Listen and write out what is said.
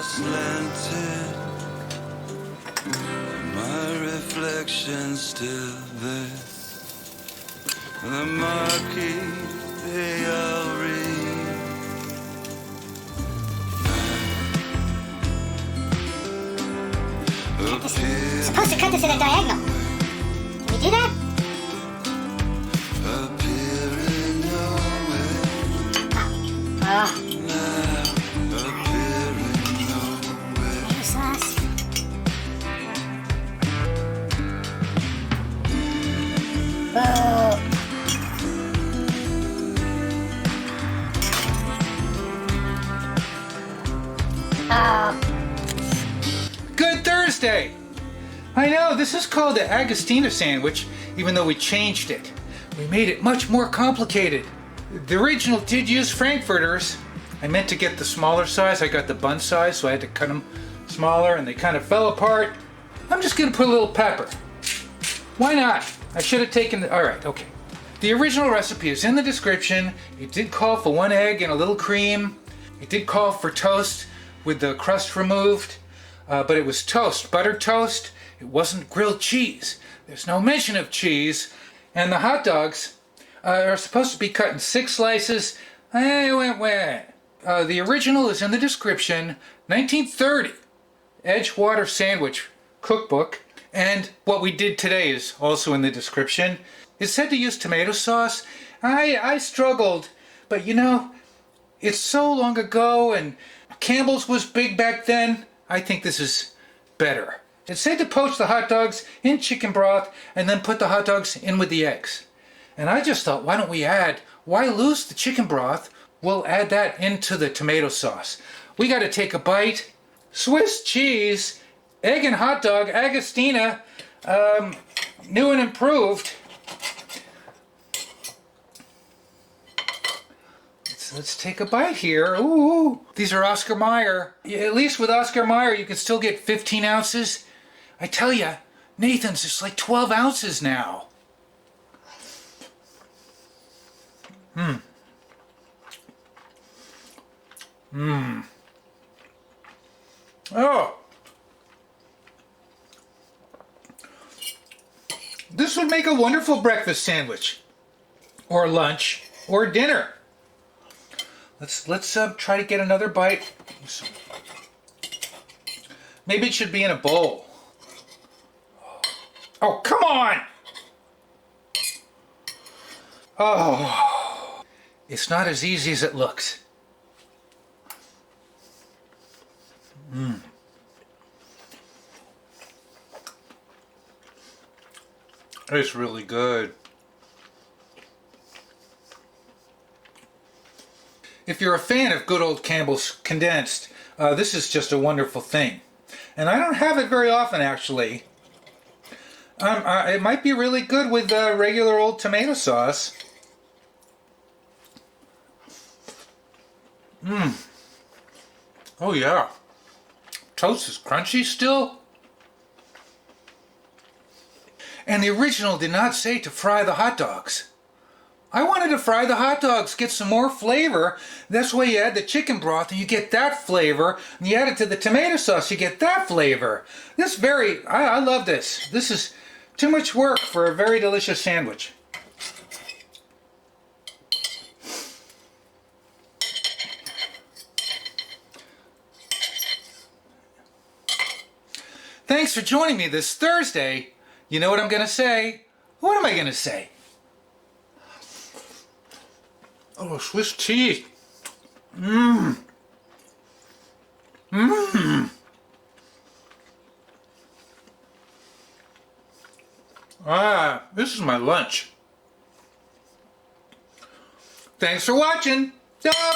slanted, my reflection still there. The marquee they all read. You're supposed to cut this at a diagonal. Can you do that? Appearing nowhere. Oh. Good Thursday! I know, this is called the Agostini Sandwich, even though we changed it. We made it much more complicated. The original did use frankfurters. I meant to get the smaller size. I got the bun size, so I had to cut them smaller, and they kind of fell apart. I'm just gonna put a little pepper. Why not? I should have taken the... Alright, okay. The original recipe is in the description. It did call for 1 egg and a little cream. It did call for toast with the crust removed, but it was toast, buttered toast. It wasn't grilled cheese. There's no mention of cheese. And the hot dogs are supposed to be cut in 6 slices. The original is in the description, 1930, Edgewater sandwich cookbook. And what we did today is also in the description. It's said to use tomato sauce. I struggled, but you know, it's so long ago and Campbell's was big back then. I think this is better. It said to poach the hot dogs in chicken broth and then put the hot dogs in with the eggs. And I just thought, why lose the chicken broth we'll add that into the tomato sauce. We got to take a bite. Swiss cheese, egg and hot dog, Agostini, new and improved. Let's take a bite here. Ooh, these are Oscar Mayer. At least with Oscar Mayer, you can still get 15 ounces. I tell you, Nathan's is like 12 ounces now. Oh. This would make a wonderful breakfast sandwich. Or lunch. Or dinner. Let's try to get another bite. Maybe it should be in a bowl. Oh, come on! Oh, it's not as easy as it looks. It's really good. If you're a fan of good old Campbell's condensed, this is just a wonderful thing. And I don't have it very often, actually. It might be really good with regular old tomato sauce. Oh yeah. Toast is crunchy still. And the original did not say to fry the hot dogs. I wanted to fry the hot dogs, get some more flavor. That's why you add the chicken broth and you get that flavor. And you add it to the tomato sauce, you get that flavor. I love this. This is too much work for a very delicious sandwich. Thanks for joining me this Thursday. You know what I'm going to say? What am I going to say? Oh, Swiss cheese. This is my lunch. Thanks for watching. Stop.